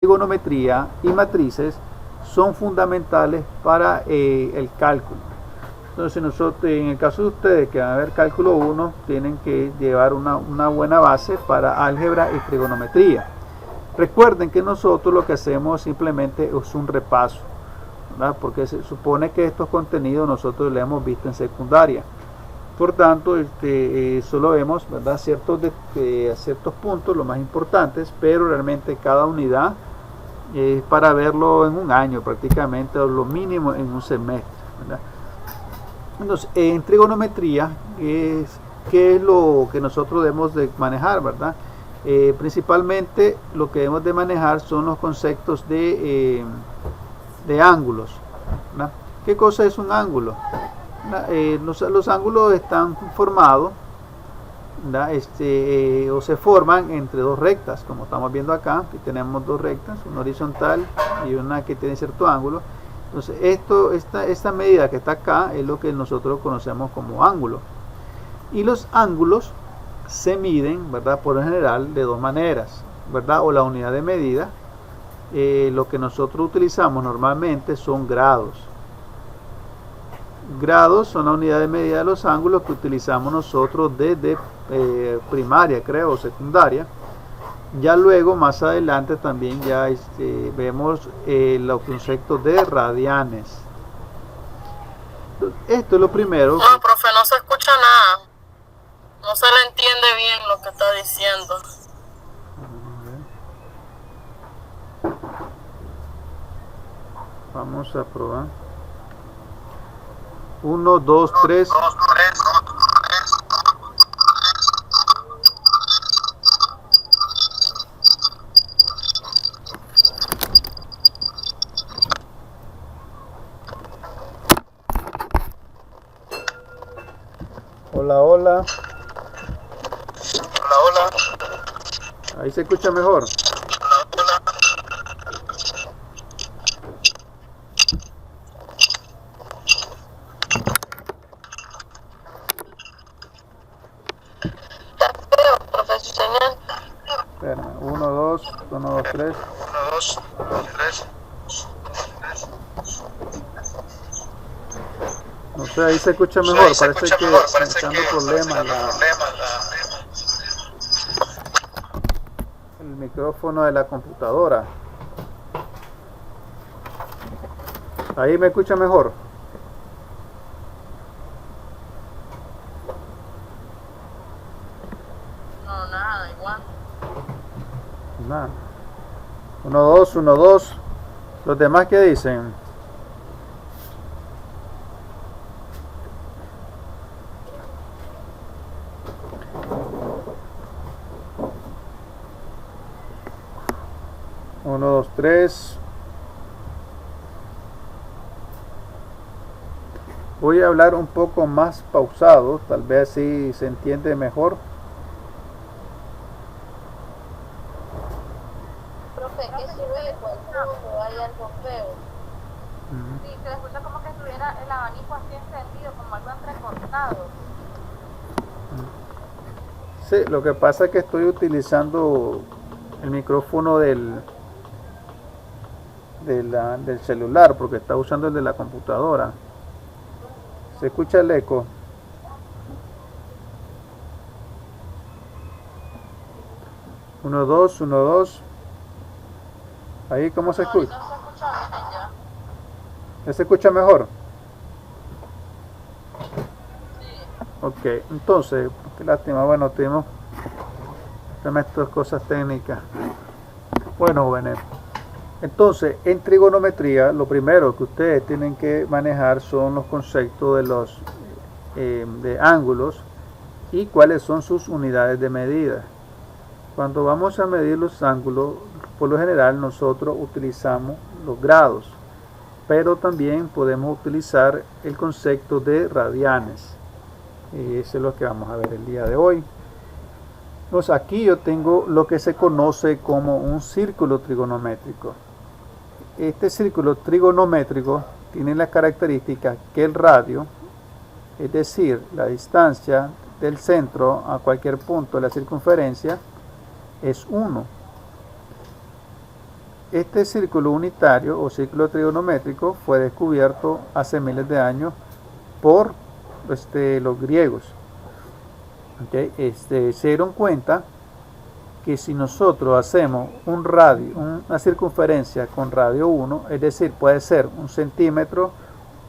trigonometría y matrices son fundamentales para el cálculo. Entonces nosotros, en el caso de ustedes que van a ver cálculo 1, tienen que llevar una buena base para álgebra y trigonometría. Recuerden que nosotros lo que hacemos simplemente es un repaso, ¿verdad? Porque se supone que estos contenidos nosotros los hemos visto en secundaria. Por tanto, solo vemos, ¿verdad?, ciertos puntos, los más importantes, pero realmente cada unidad es para verlo en un año prácticamente, o lo mínimo en un semestre, ¿verdad? Entonces, en trigonometría, ¿qué es lo que nosotros debemos de manejar, verdad? Principalmente lo que debemos de manejar son los conceptos de ángulos, ¿verdad? ¿Qué cosa es un ángulo? Los ángulos están formados, o se forman entre dos rectas, como estamos viendo acá. Aquí tenemos dos rectas, una horizontal y una que tiene cierto ángulo. Entonces esta medida que está acá es lo que nosotros conocemos como ángulo, y los ángulos se miden, ¿verdad?, por lo general de dos maneras, ¿verdad? O la unidad de medida, lo que nosotros utilizamos normalmente son grados. Grados son la unidad de medida de los ángulos que utilizamos nosotros desde primaria, creo, o secundaria. Ya luego, más adelante, también ya vemos los conceptos de radianes. Esto es lo primero. No, profe, no se escucha nada. No se le entiende bien lo que está diciendo. Vamos a probar. 1, 2, 3. Hola, hola. Hola, hola. Ahí se escucha mejor. Espera, 1, 2, 1, 2, 3. 1, 2, 3. No sé, ahí se escucha mejor. Parece que está dando problemas el micrófono de la computadora. Ahí me escucha mejor. No, nada, igual. Nada. 1, 2, 1, 2. Los demás, ¿qué dicen? Uno, dos, tres. Voy a hablar un poco más pausado, tal vez así se entiende mejor. Profe, que sube cuando hay algo feo. Sí, se escucha como que estuviera el abanico así encendido, como algo entrecortado. Sí, lo que pasa es que estoy utilizando el micrófono del celular, porque está usando el de la computadora. ¿Se escucha el eco? Uno, dos, 1, 2. Ahí, ¿cómo se escucha? No se escucha bien ya. ¿Ya se escucha mejor? Sí. Ok, entonces, qué lástima, bueno, tenemos estas cosas técnicas. Bueno, jóvenes, entonces, en trigonometría, lo primero que ustedes tienen que manejar son los conceptos de los de ángulos y cuáles son sus unidades de medida. Cuando vamos a medir los ángulos, por lo general nosotros utilizamos los grados, pero también podemos utilizar el concepto de radianes. Eso es lo que vamos a ver el día de hoy. Entonces, aquí yo tengo lo que se conoce como un círculo trigonométrico. Este círculo trigonométrico tiene la característica que el radio, es decir, la distancia del centro a cualquier punto de la circunferencia, es 1. este círculo unitario o círculo trigonométrico fue descubierto hace miles de años por los griegos. ¿Okay? Se dieron cuenta que si nosotros hacemos un radio, una circunferencia con radio 1, es decir, puede ser 1 centímetro,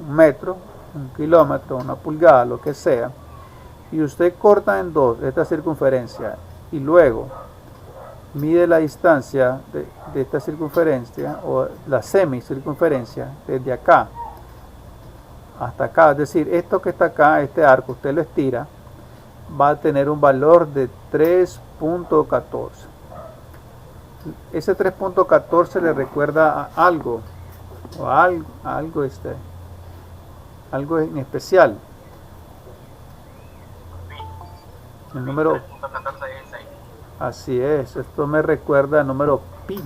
1 metro, 1 kilómetro, 1 pulgada, lo que sea, y usted corta en dos esta circunferencia y luego mide la distancia de esta circunferencia o la semicircunferencia desde acá hasta acá, es decir, esto que está acá, este arco, usted lo estira, va a tener un valor de 3.14. Ese 3.14 le recuerda a algo o a algo en especial. El número, así es, esto me recuerda al número pi.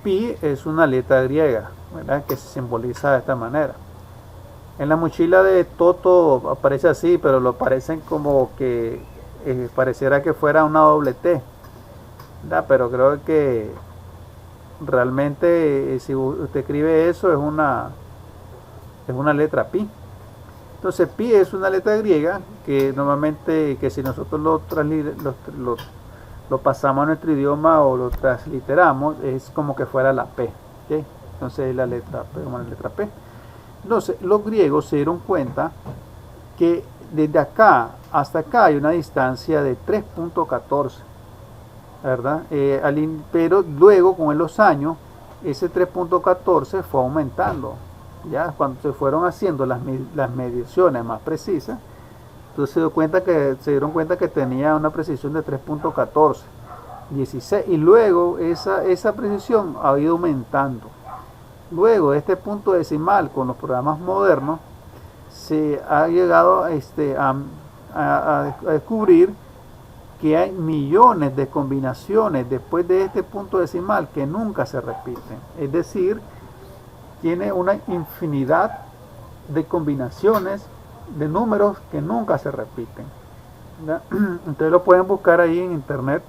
Pi es una letra griega, ¿verdad?, que se simboliza de esta manera. En la mochila de Toto aparece así, pero lo parecen como que pareciera que fuera una doble T, ¿verdad? Pero creo que realmente si usted escribe eso es una letra pi. Entonces pi es una letra griega que normalmente, que si nosotros lo pasamos a nuestro idioma o lo transliteramos, es como que fuera la P, ¿okay? Entonces es la letra P, como la letra P. Entonces los griegos se dieron cuenta que desde acá hasta acá hay una distancia de 3.14, ¿verdad? Pero luego con los años ese 3.14 fue aumentando. Ya cuando se fueron haciendo las mediciones más precisas, entonces se dieron cuenta que tenía una precisión de 3.14, 16, y luego esa precisión ha ido aumentando. Luego de este punto decimal, con los programas modernos, se ha llegado a descubrir que hay millones de combinaciones después de este punto decimal que nunca se repiten. Es decir, tiene una infinidad de combinaciones de números que nunca se repiten, ¿verdad? Ustedes lo pueden buscar ahí en internet.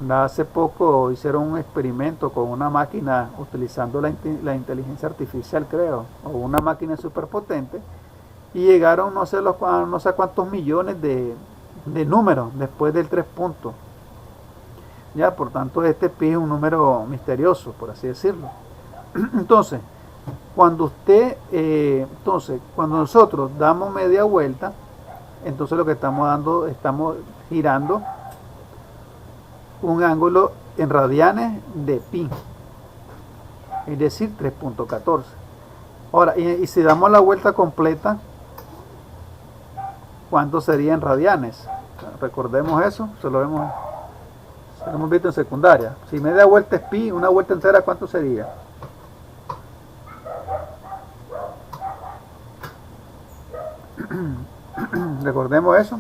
Hace poco hicieron un experimento con una máquina utilizando la inteligencia artificial, creo, o una máquina superpotente, y llegaron no sé cuántos millones de números después del 3 puntos. Ya, por tanto, este pi es un número misterioso, por así decirlo. Entonces, cuando nosotros damos media vuelta, entonces lo que estamos girando un ángulo en radianes de pi, es decir, 3.14. Ahora, y si damos la vuelta completa, ¿cuánto sería en radianes? Recordemos eso, se lo hemos visto en secundaria. Si media vuelta es pi, una vuelta entera, ¿cuánto sería? Recordemos eso.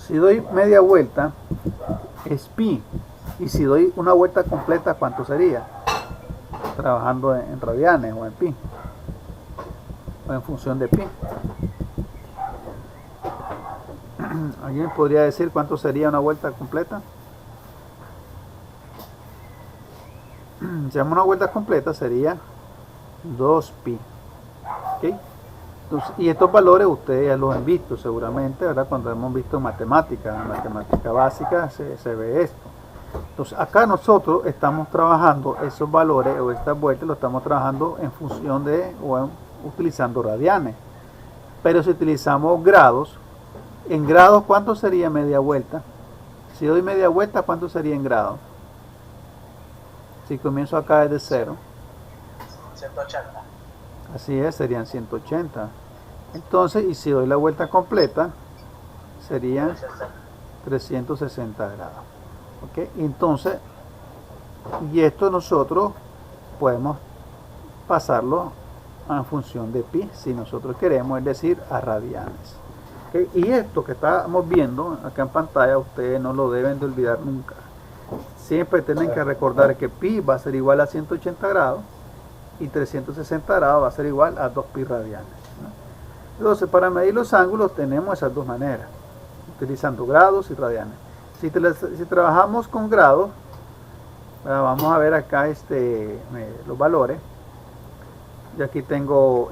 Si doy media vuelta es pi, y si doy una vuelta completa, ¿cuánto sería? Trabajando en radianes o en pi, o en función de pi. ¿Alguien podría decir cuánto sería una vuelta completa? Si damos una vuelta completa sería 2pi. ¿Okay? Entonces, y estos valores ustedes ya los han visto seguramente, ¿verdad? Cuando hemos visto en matemática básica se ve esto. Entonces acá nosotros estamos trabajando esos valores o estas vueltas, lo estamos trabajando en función utilizando radianes. Pero si utilizamos grados, en grados, ¿cuánto sería media vuelta? Si doy media vuelta, ¿cuánto sería en grados? Si comienzo acá desde 0. 180. Así es, serían 180. Entonces, y si doy la vuelta completa, serían 360 grados. ¿Ok? Entonces, y esto nosotros podemos pasarlo en función de pi, si nosotros queremos, es decir, a radianes. ¿Ok? Y esto que estamos viendo acá en pantalla, ustedes no lo deben de olvidar nunca. Siempre tienen que recordar que pi va a ser igual a 180 grados y 360 grados va a ser igual a 2pi radianes, ¿no? Entonces, para medir los ángulos tenemos esas dos maneras, utilizando grados y radianes. Si trabajamos con grados, Vamos a ver acá los valores. Y aquí tengo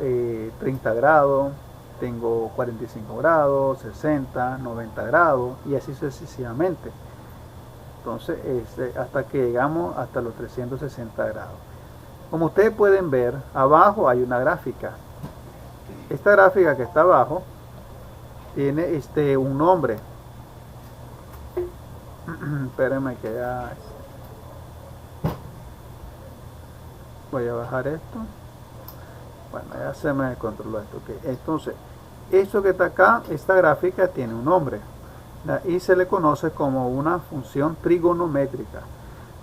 30 grados, tengo 45 grados, 60, 90 grados y así sucesivamente. Entonces, hasta que llegamos hasta los 360 grados. Como ustedes pueden ver, abajo hay una gráfica. Esta gráfica que está abajo tiene un nombre. Espérenme que ya... Voy a bajar esto. Bueno, ya se me controló esto. Okay. Entonces, esto que está acá, esta gráfica tiene un nombre, ¿verdad? Y se le conoce como una función trigonométrica.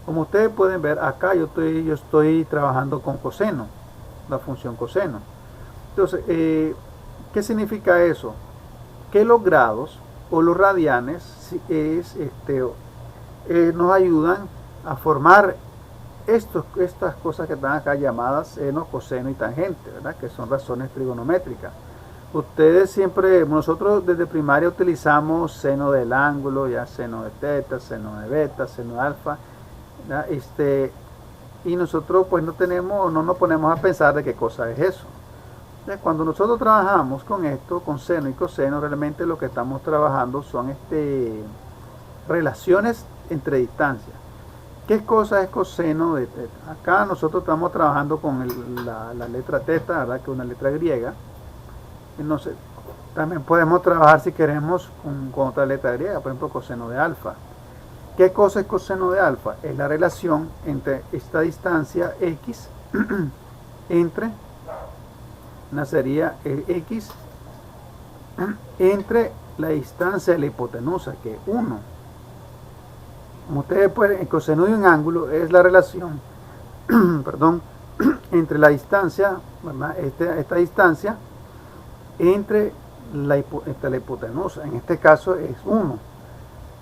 Como ustedes pueden ver, acá yo estoy trabajando con coseno, la función coseno. Entonces, ¿qué significa eso? Que los grados o los radianes nos ayudan a formar estas cosas que están acá llamadas seno, coseno y tangente, ¿verdad? Que son razones trigonométricas. Nosotros desde primaria utilizamos seno del ángulo, ya seno de teta, seno de beta, seno de alfa, ¿verdad? Y nosotros pues no nos ponemos a pensar de qué cosa es eso. Cuando nosotros trabajamos con esto, con seno y coseno, realmente lo que estamos trabajando son relaciones entre distancias. ¿Qué cosa es coseno de teta? Acá nosotros estamos trabajando con la letra teta, ¿verdad? Que es una letra griega. Entonces, también podemos trabajar si queremos con otra letra griega, por ejemplo coseno de alfa. ¿Qué cosa es coseno de alfa? Es la relación entre esta distancia x entre x entre la distancia de la hipotenusa, que es 1. Como ustedes pueden, el coseno de un ángulo es la relación perdón, entre la distancia, ¿verdad? Esta distancia entre la hipotenusa, en este caso es 1.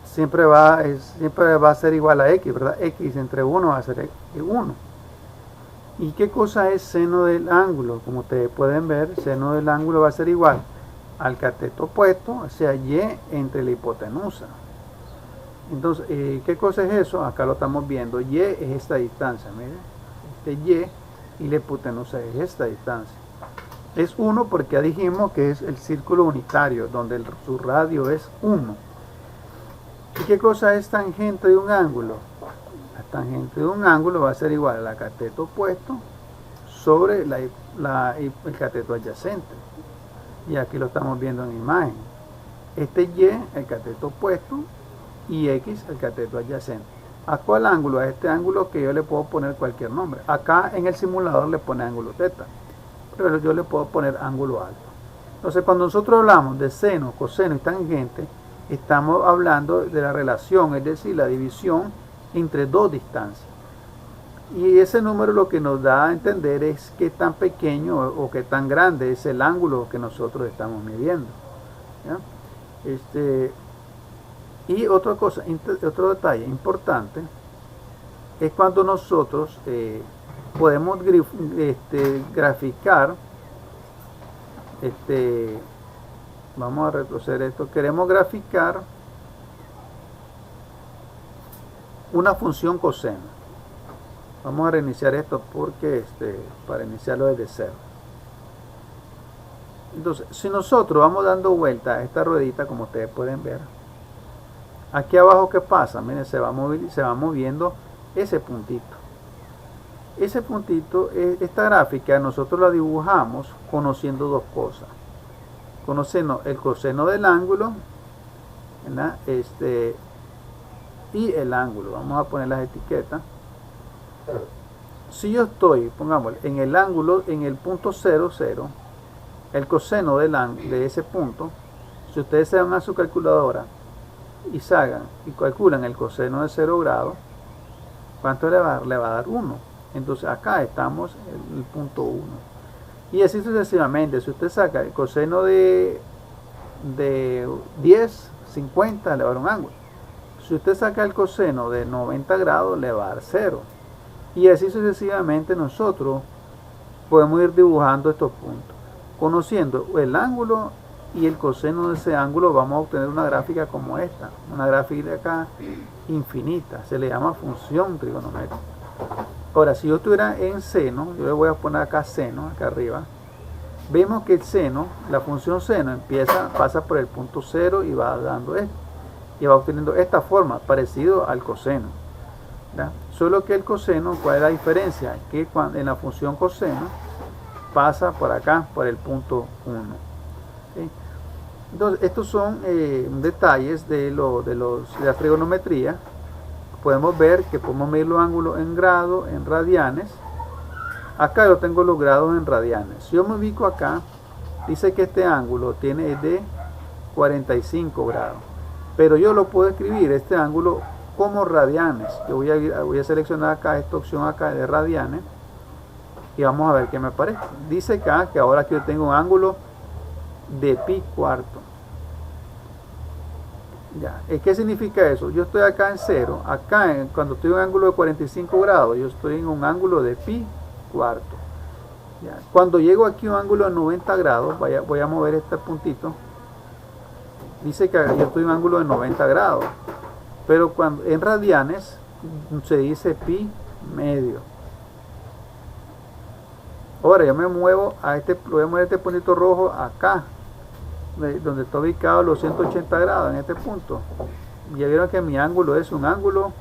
Siempre va a ser igual a x, ¿verdad? X entre 1 va a ser 1. ¿Y qué cosa es seno del ángulo? Como ustedes pueden ver, seno del ángulo va a ser igual al cateto opuesto, o sea, y entre la hipotenusa. Entonces, ¿qué cosa es eso? Acá lo estamos viendo. Y es esta distancia, miren. Y la hipotenusa es esta distancia. Es 1 porque ya dijimos que es el círculo unitario, donde su radio es 1. ¿Y qué cosa es tangente de un ángulo? La tangente de un ángulo va a ser igual al cateto opuesto sobre el cateto adyacente. Y aquí lo estamos viendo en imagen. Y, el cateto opuesto, y x, el cateto adyacente. ¿A cuál ángulo? A este ángulo que yo le puedo poner cualquier nombre. Acá en el simulador le pone ángulo teta, pero yo le puedo poner ángulo alfa. Entonces, cuando nosotros hablamos de seno, coseno y tangente, estamos hablando de la relación, es decir, la división entre dos distancias. Y ese número lo que nos da a entender es qué tan pequeño o qué tan grande es el ángulo que nosotros estamos midiendo, ¿ya? Y otra cosa, otro detalle importante es cuando nosotros podemos graficar, vamos a retroceder esto, queremos graficar una función coseno. Vamos a reiniciar esto porque para iniciarlo desde cero. Entonces, si nosotros vamos dando vuelta a esta ruedita, como ustedes pueden ver, aquí abajo, ¿qué pasa? Miren, se va moviendo ese puntito. Ese puntito, esta gráfica, nosotros la dibujamos conociendo dos cosas. Conociendo el coseno del ángulo, ¿verdad? Y el ángulo. Vamos a poner las etiquetas. Si yo estoy, pongamos, en el ángulo, en el punto 0, 0, el coseno de ese punto, si ustedes se van a su calculadora y calculan el coseno de 0 grados, ¿cuánto le va a dar? Le va a dar 1. Entonces acá estamos en el punto 1. Y así sucesivamente. Si usted saca el coseno de 10, 50, le va a dar un ángulo. Si usted saca el coseno de 90 grados, le va a dar 0. Y así sucesivamente nosotros podemos ir dibujando estos puntos, conociendo el ángulo y el coseno de ese ángulo, vamos a obtener una gráfica como esta, una gráfica infinita, se le llama función trigonométrica. Ahora, si yo estuviera en seno, yo le voy a poner acá seno, acá arriba, vemos que el seno, la función seno pasa por el punto 0 y va dando esto, y va obteniendo esta forma, parecido al coseno, ¿ya? Solo que el coseno, ¿cuál es la diferencia? Que en la función coseno pasa por acá, por el punto 1. ¿Sí? Entonces, estos son detalles de la trigonometría. Podemos ver que podemos medir los ángulos en grados, en radianes. Acá yo tengo los grados en radianes. Si yo me ubico acá, dice que este ángulo tiene de 45 grados. Pero yo lo puedo escribir, este ángulo, como radianes. Yo voy a seleccionar acá esta opción acá de radianes. Y vamos a ver qué me parece. Dice acá que ahora que yo tengo un ángulo de pi cuarto. Ya. ¿Qué significa eso? Yo estoy acá en 0. Acá, cuando estoy en un ángulo de 45 grados, yo estoy en un ángulo de pi cuarto. Ya. Cuando llego aquí a un ángulo de 90 grados, voy a mover este puntito. Dice que yo estoy en un ángulo de 90 grados. Pero en radianes se dice pi medio. Ahora yo me muevo voy a mover este puntito rojo acá, donde está ubicado los 180 grados, en este punto. Ya vieron que mi ángulo es un ángulo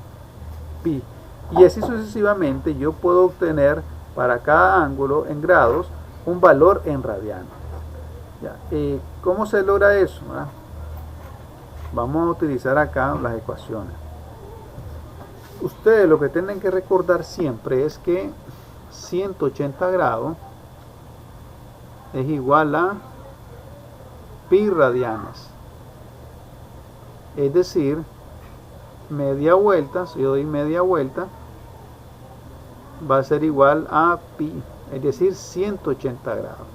pi. Y así sucesivamente yo puedo obtener para cada ángulo en grados un valor en radianes. ¿Cómo se logra eso? Vamos a utilizar acá las ecuaciones. Ustedes lo que tienen que recordar siempre es que 180 grados es igual a pi radianes. Es decir, media vuelta, si yo doy media vuelta, va a ser igual a pi, es decir, 180 grados.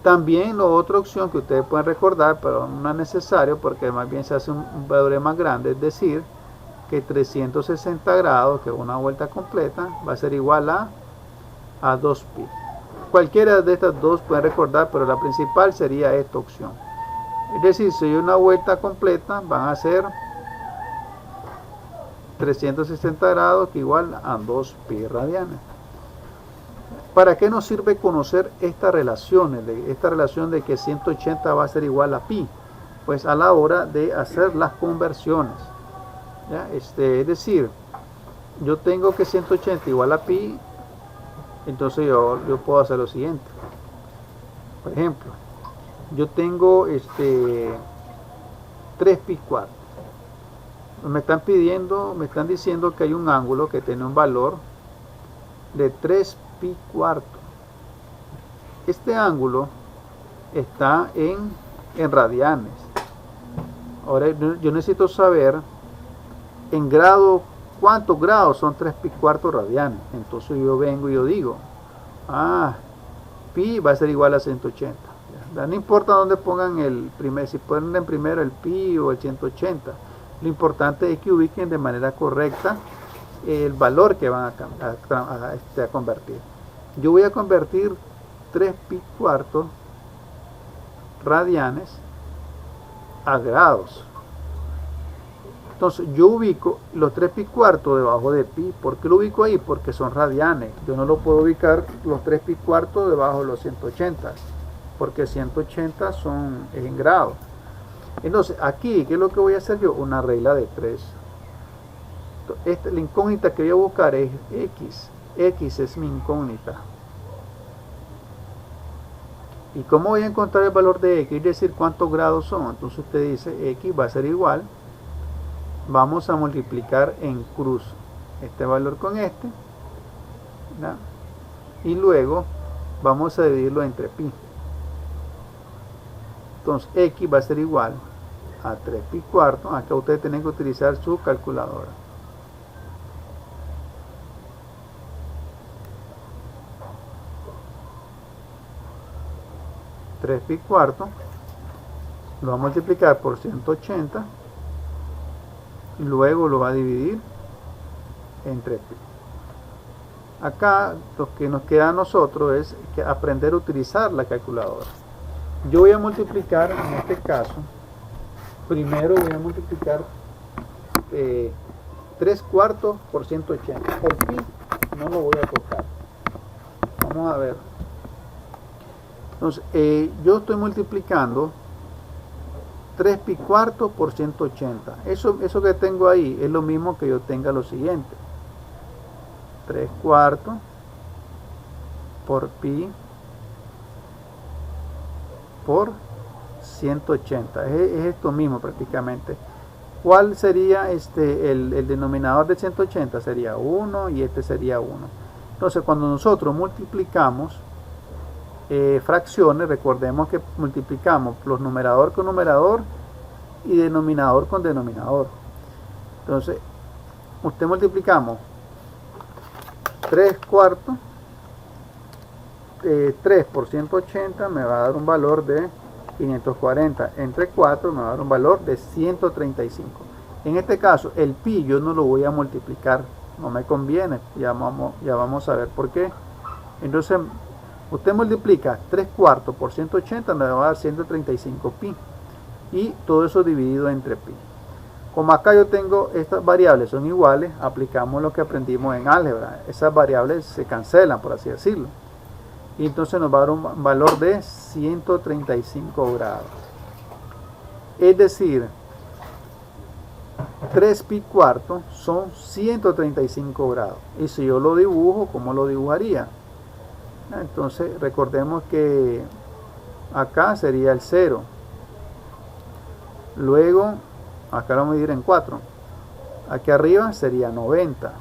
También la otra opción que ustedes pueden recordar, pero no es necesario porque más bien se hace un valor más grande, es decir, que 360 grados, que es una vuelta completa, va a ser igual a 2pi. Cualquiera de estas dos pueden recordar, pero la principal sería esta opción. Es decir, si hay una vuelta completa, van a ser 360 grados, que igual a 2pi radianes. ¿Para qué nos sirve conocer estas relaciones? Esta relación de que 180 va a ser igual a pi. Pues a la hora de hacer las conversiones. ¿Ya? Es decir, yo tengo que 180 igual a pi. Entonces yo puedo hacer lo siguiente. Por ejemplo, yo tengo 3 pi cuarto. Me están diciendo que hay un ángulo que tiene un valor de 3 pi cuarto. Este ángulo está en radianes. Ahora yo necesito saber en grado, ¿cuántos grados son 3 pi cuarto radianes? Entonces yo vengo y yo digo, pi va a ser igual a 180. No importa dónde pongan el primer, si ponen en primero el pi o el 180. Lo importante es que ubiquen de manera correcta el valor que van a convertir. Yo voy a convertir 3 pi cuarto radianes a grados. Entonces yo ubico los 3 pi cuarto debajo de pi. ¿Por qué lo ubico ahí? Porque son radianes. Yo no lo puedo ubicar los 3 pi cuarto debajo de los 180, porque 180 son en grados. Entonces aquí, ¿qué es lo que voy a hacer yo? Una regla de 3. La incógnita que voy a buscar es x. X es mi incógnita. ¿Y cómo voy a encontrar el valor de x? Es decir, ¿cuántos grados son? Entonces usted dice, x va a ser igual. Vamos a multiplicar en cruz este valor con este, ¿verdad? Y luego vamos a dividirlo entre pi. Entonces x va a ser igual a 3 pi cuarto. Acá ustedes tienen que utilizar su calculadora. Pi cuarto lo va a multiplicar por 180, luego lo va a dividir entre pi. Acá lo que nos queda a nosotros es aprender a utilizar la calculadora. yo voy a multiplicar, en este caso, primero voy a multiplicar 3 cuartos por 180. El pi no lo voy a tocar. Vamos a ver. Entonces, yo estoy multiplicando 3 pi cuartos por 180. Eso que tengo ahí es lo mismo que yo tenga lo siguiente. 3 cuartos por pi por 180. Es esto mismo prácticamente. ¿Cuál sería el denominador de 180? Sería 1 y este sería 1. Entonces, cuando nosotros multiplicamos fracciones, recordemos que multiplicamos los numerador con numerador y denominador con denominador. Entonces, usted multiplicamos 3 cuartos, 3 por 180 me va a dar un valor de 540, entre 4 me va a dar un valor de 135. En este caso, el pi yo no lo voy a multiplicar, no me conviene, ya vamos a ver por qué. Entonces, usted multiplica 3 cuartos por 180, me va a dar 135 pi. Y todo eso dividido entre pi. Como acá yo tengo estas variables son iguales, aplicamos lo que aprendimos en álgebra. Esas variables se cancelan, por así decirlo. Y entonces nos va a dar un valor de 135 grados. Es decir, 3 pi cuarto son 135 grados. Y si yo lo dibujo, ¿cómo lo dibujaría? Entonces recordemos que acá sería el 0. Luego, acá lo vamos a medir en 4. Aquí arriba sería 90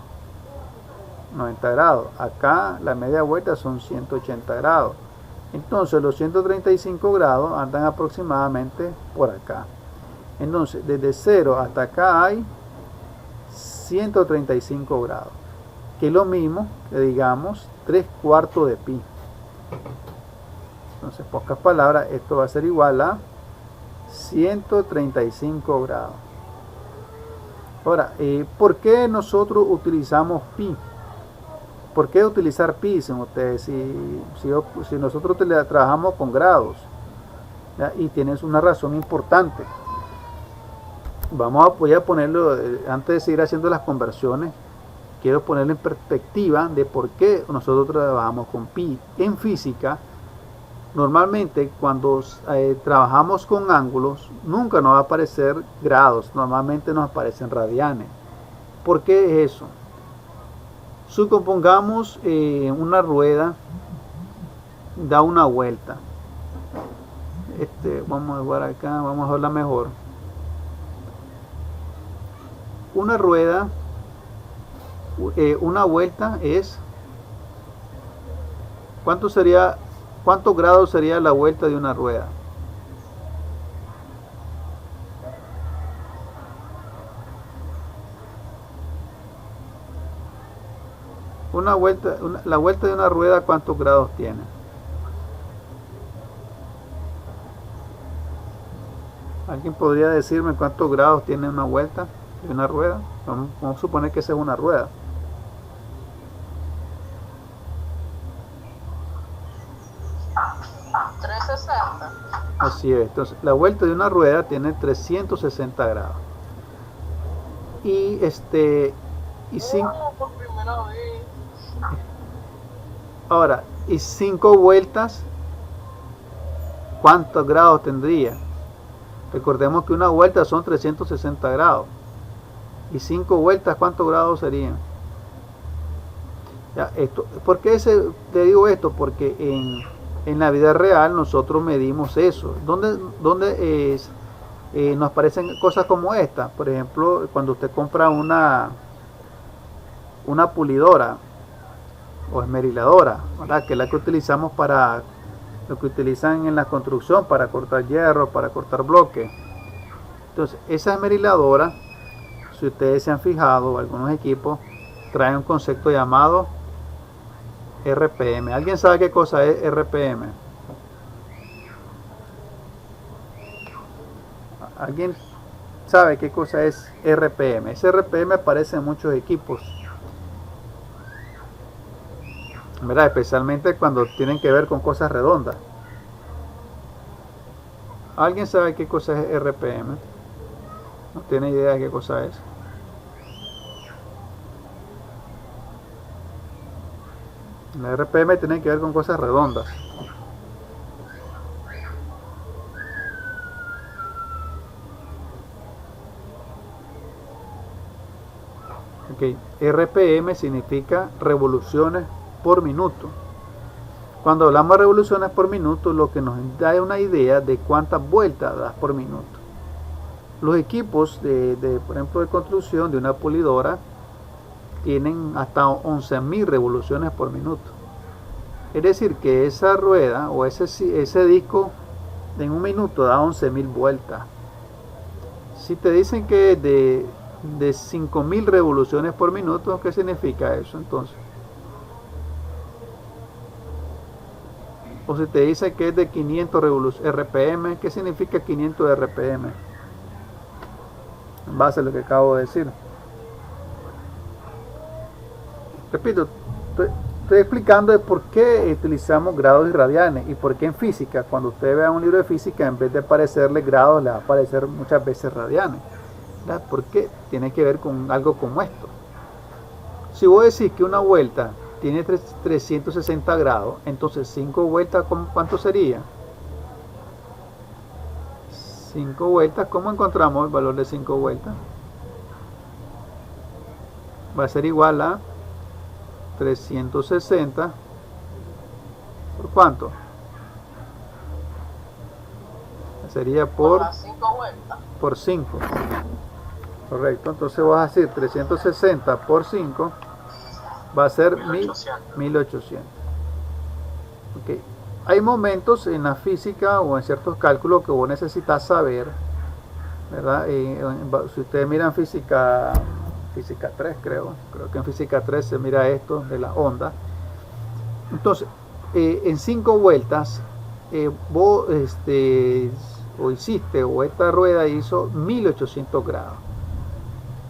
grados. Acá la media vuelta son 180 grados. Entonces los 135 grados andan aproximadamente por acá. Entonces desde 0 hasta acá hay 135 grados. Que es lo mismo que digamos 3 cuartos de pi. Entonces, en pocas palabras, esto va a ser igual a 135 grados. Ahora, ¿por qué nosotros utilizamos pi? ¿Por qué utilizar pi? Dicen ustedes, si nosotros trabajamos con grados, ¿ya? Y tienes una razón importante. Voy a ponerlo, antes de seguir haciendo las conversiones, quiero ponerlo en perspectiva de por qué nosotros trabajamos con pi. En física, normalmente cuando trabajamos con ángulos, nunca nos va a aparecer grados, normalmente nos aparecen radianes. ¿Por qué es eso? Supongamos una rueda da una vuelta. Vamos a jugar acá, vamos a verla mejor. Una rueda, una vuelta es, ¿cuántos grados sería la vuelta de una rueda? La vuelta de una rueda, ¿cuántos grados tiene? ¿Alguien podría decirme cuántos grados tiene una vuelta de una rueda? Vamos a suponer que esa es una rueda. Así es. Entonces, la vuelta de una rueda tiene 360 grados. Y ahora, y 5 vueltas, ¿cuántos grados tendría? Recordemos que una vuelta son 360 grados. Y 5 vueltas, ¿cuántos grados serían? Ya, ¿por qué te digo esto? Porque en la vida real nosotros medimos eso. ¿Dónde nos aparecen cosas como esta? Por ejemplo, cuando usted compra una pulidora o esmeriladora, ¿verdad? Que es la que utilizamos para lo que utilizan en la construcción, para cortar hierro, para cortar bloques. Entonces, esa esmeriladora, si ustedes se han fijado, algunos equipos traen un concepto llamado RPM. ¿Alguien sabe qué cosa es RPM? ¿Alguien sabe qué cosa es RPM? Ese RPM aparece en muchos equipos, ¿verdad? Especialmente cuando tienen que ver con cosas redondas. ¿Alguien sabe qué cosa es RPM? ¿No tiene idea de qué cosa es? La RPM tiene que ver con cosas redondas. Ok, RPM significa revoluciones por minuto. Cuando hablamos de revoluciones por minuto, lo que nos da es una idea de cuántas vueltas das por minuto. Los equipos por ejemplo, de construcción de una pulidora tienen hasta 11.000 revoluciones por minuto. Es decir, que esa rueda o ese disco en un minuto da 11.000 vueltas. Si te dicen que es de 5.000 revoluciones por minuto, ¿qué significa eso entonces? O si te dice que es de 500 RPM, ¿qué significa 500 RPM? En base a lo que acabo de decir. Repito, estoy explicando de por qué utilizamos grados y radianes y por qué en física, cuando usted vea un libro de física, en vez de aparecerle grados, le va a aparecer muchas veces radianes. ¿Verdad? Porque tiene que ver con algo como esto. Si vos decís que una vuelta tiene 360 grados, entonces 5 vueltas, ¿cuánto sería? 5 vueltas, ¿cómo encontramos el valor de 5 vueltas? Va a ser igual a 360 ¿por cuánto? Sería por 5. Correcto, entonces vas a decir 360 por 5 va a ser 1800. Okay. Hay momentos en la física o en ciertos cálculos que vos necesitas saber, ¿verdad? Si ustedes miran física 3, creo que en física 3 se mira esto de la onda. Entonces, en 5 vueltas, vos esta rueda hizo 1800 grados.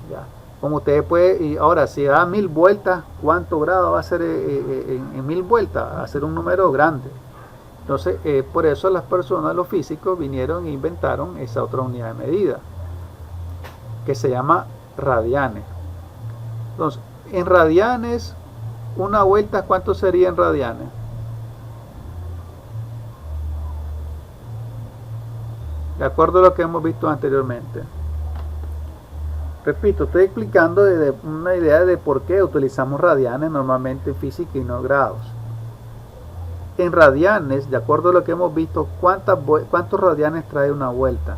Ya. Como ustedes pueden, ahora si da 1000 vueltas, ¿cuánto grado va a ser en 1000 vueltas? Va a ser un número grande. Entonces, por eso las personas, los físicos, vinieron e inventaron esa otra unidad de medida, que se llama radianes. Entonces, en radianes, una vuelta, ¿cuánto sería en radianes? De acuerdo a lo que hemos visto anteriormente. Repito, estoy explicando una idea de por qué utilizamos radianes normalmente en física y no grados. En radianes, de acuerdo a lo que hemos visto, ¿cuántos radianes trae una vuelta?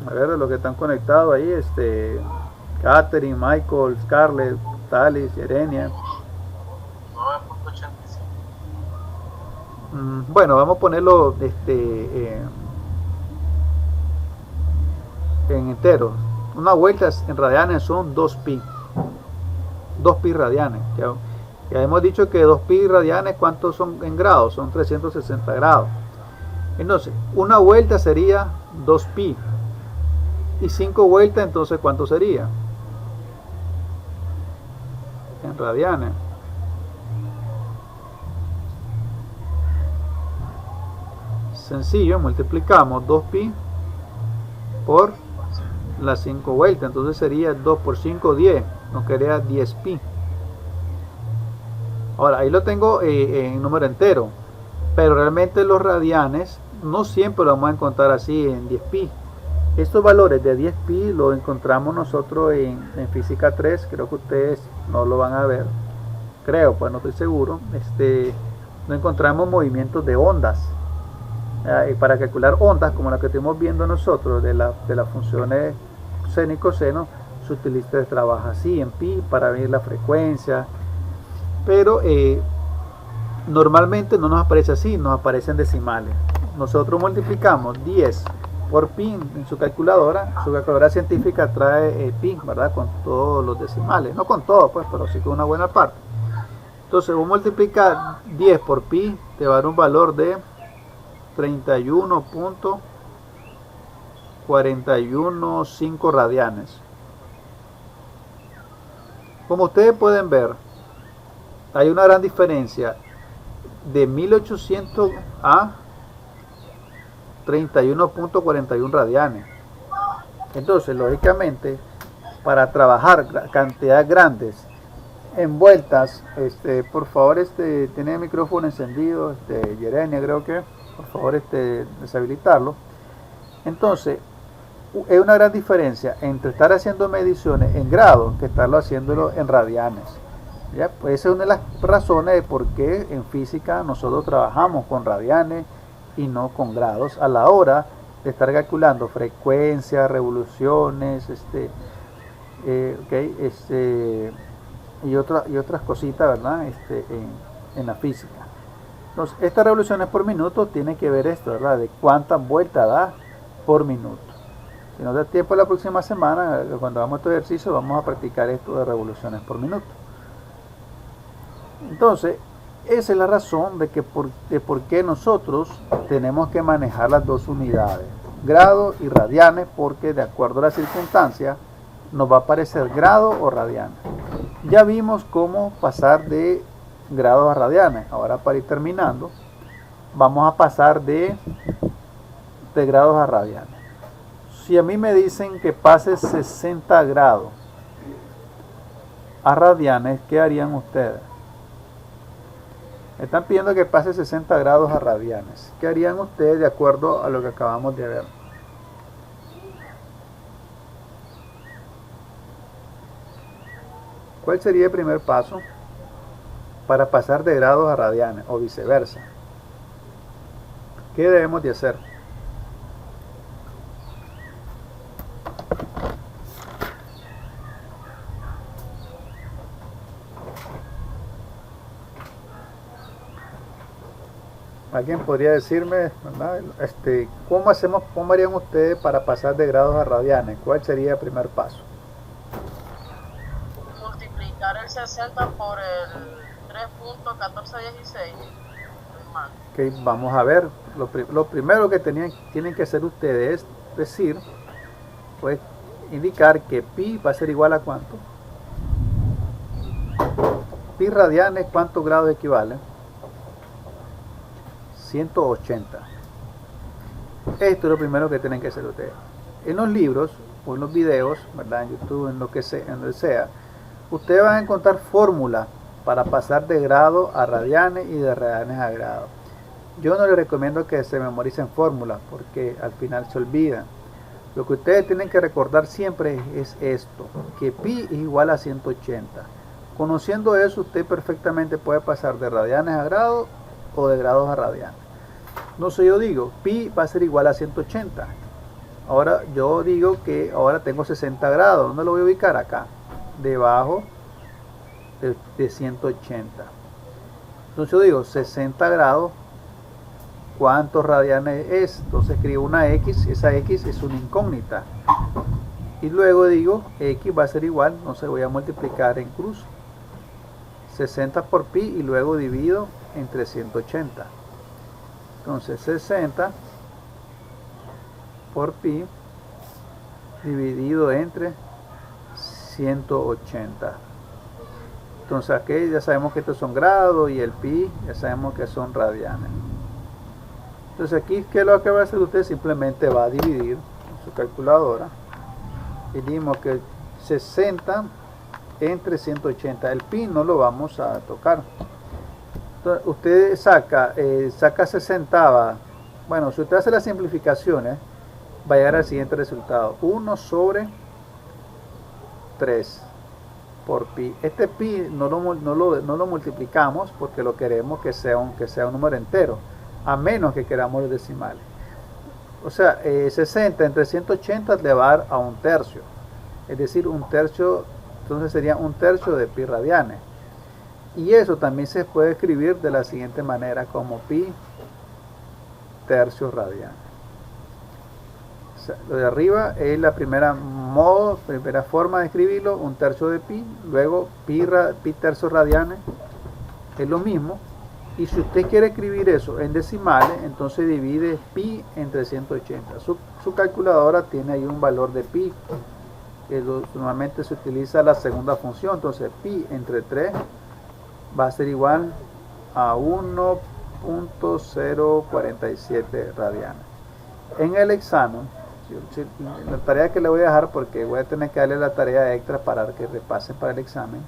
A ver, los que están conectados ahí, Catherine, Michael, Scarlett, Talis, Yerenia. 9.85. Bueno, vamos a ponerlo en enteros. Una vuelta en radianes son 2pi. 2pi radianes. Ya hemos dicho que 2pi radianes, ¿cuántos son en grados? Son 360 grados. Entonces, una vuelta sería 2pi. Y 5 vueltas, entonces, ¿cuánto sería? En radianes. Sencillo, multiplicamos 2pi por las 5 vueltas, entonces sería 2 por 5, 10, nos quedaría 10pi. Ahora, ahí lo tengo en número entero, pero realmente los radianes no siempre lo vamos a encontrar así en 10pi. Estos valores de 10pi los encontramos nosotros en física 3, creo que ustedes no lo van a ver, creo, pues no estoy seguro. No encontramos movimientos de ondas. Para calcular ondas como la que estamos viendo nosotros de las funciones seno y coseno, se trabaja así en pi para ver la frecuencia, pero normalmente no nos aparece así, nos aparecen decimales. Nosotros multiplicamos 10 por pi en su calculadora científica trae pi, ¿verdad? Con todos los decimales, no con todos pues, pero sí con una buena parte. Entonces vos multiplicas 10 por pi, te va a dar un valor de 31.415 radianes. Como ustedes pueden ver, hay una gran diferencia de 1800 a 31.41 radianes. Entonces, lógicamente, para trabajar cantidades grandes envueltas, por favor, tiene el micrófono encendido, Yerenia, creo que, por favor, deshabilitarlo. Entonces, es una gran diferencia entre estar haciendo mediciones en grados que estarlo haciéndolo en radianes. ¿Ya? Pues esa es una de las razones de por qué en física nosotros trabajamos con radianes y no con grados a la hora de estar calculando frecuencias, revoluciones, y otras cositas, ¿verdad? En la física. Entonces, estas revoluciones por minuto tienen que ver esto, ¿verdad? De cuántas vueltas da por minuto. Si nos da tiempo la próxima semana, cuando hagamos este ejercicio, vamos a practicar esto de revoluciones por minuto. Entonces, esa es la razón de por qué nosotros tenemos que manejar las dos unidades, grados y radianes, porque de acuerdo a las circunstancias nos va a aparecer grado o radianes. Ya vimos cómo pasar de grados a radianes. Ahora, para ir terminando, vamos a pasar de grados a radianes. Si a mí me dicen que pase 60 grados a radianes, ¿qué harían ustedes? Están pidiendo que pase 60 grados a radianes. ¿Qué harían ustedes de acuerdo a lo que acabamos de ver? ¿Cuál sería el primer paso para pasar de grados a radianes o viceversa? ¿Qué debemos de hacer? ¿Alguien podría decirme, ¿verdad? ¿Cómo harían ustedes para pasar de grados a radianes? ¿Cuál sería el primer paso? Multiplicar el 60 por el 3.1416. Ok, vamos a ver. Lo primero que tienen que hacer ustedes es decir, pues indicar que pi va a ser igual a ¿cuánto? Pi radianes, ¿cuántos grados equivale? 180. Esto es lo primero que tienen que hacer ustedes. En los libros o en los videos, ¿verdad? En YouTube, en donde sea, ustedes van a encontrar fórmulas para pasar de grado a radianes y de radianes a grado. Yo no les recomiendo que se memoricen fórmulas porque al final se olvidan. Lo que ustedes tienen que recordar siempre es esto, que pi es igual a 180. Conociendo eso, usted perfectamente puede pasar de radianes a grados o de grados a radianes. No sé, yo digo, pi va a ser igual a 180. Ahora yo digo que ahora tengo 60 grados. ¿Dónde lo voy a ubicar? Acá, debajo de 180. Entonces yo digo 60 grados, ¿cuántos radianes es? Entonces escribo una X, esa X es una incógnita. Y luego digo, X va a ser igual, no se voy a multiplicar en cruz. 60 por pi y luego divido entre 180. Entonces 60 por pi dividido entre 180. Entonces aquí ya sabemos que estos son grados y el pi ya sabemos que son radianes. Entonces aquí, ¿qué es lo que va a hacer usted? Simplemente va a dividir en su calculadora y dimos que 60 entre 180. El pi no lo vamos a tocar. Entonces, usted saca 60. Bueno, si usted hace las simplificaciones, va a llegar al siguiente resultado: 1 sobre 3 por pi. Este pi no lo multiplicamos porque lo queremos que sea un número entero, a menos que queramos los decimales. O sea, 60 entre 180 le va a dar a 1/3. Es decir, 1/3, entonces sería 1/3 de pi radianes. Y eso también se puede escribir de la siguiente manera, como pi tercios radianes. O sea, lo de arriba es la primera forma de escribirlo, 1/3 de pi, luego pi tercios radianes, es lo mismo. Y si usted quiere escribir eso en decimales, entonces divide pi entre 180. Su calculadora tiene ahí un valor de pi, que normalmente se utiliza la segunda función, entonces pi entre 3 va a ser igual a 1.047 radianes. En el examen, la tarea que le voy a dejar, porque voy a tener que darle la tarea extra para que repasen para el examen,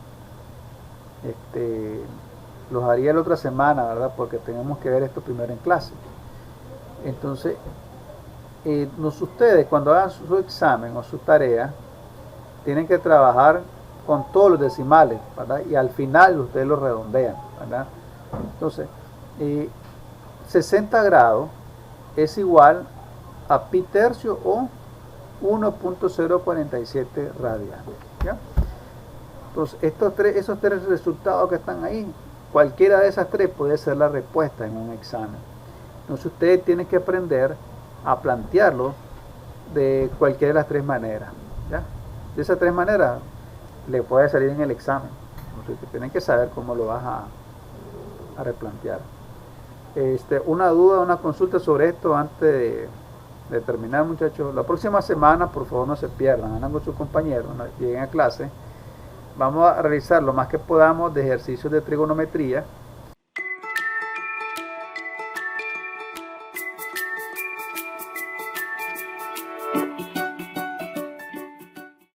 los haría la otra semana, ¿verdad? Porque tenemos que ver esto primero en clase. Entonces, ustedes cuando hagan su examen o su tarea, tienen que trabajar con todos los decimales, ¿verdad? Y al final ustedes lo redondean, ¿verdad? Entonces, 60 grados es igual a pi tercio o 1.047 radianes, ¿ya? Entonces, esos tres resultados que están ahí, cualquiera de esas tres puede ser la respuesta en un examen. Entonces, ustedes tienen que aprender a plantearlo de cualquiera de las tres maneras, ¿ya? De esas tres maneras le puede salir en el examen. Entonces, tienen que saber cómo lo vas a replantear. Una duda, una consulta sobre esto antes de terminar, muchachos. La próxima semana, por favor, no se pierdan, andan con sus compañeros, ¿no? Lleguen a clase. Vamos a realizar lo más que podamos de ejercicios de trigonometría.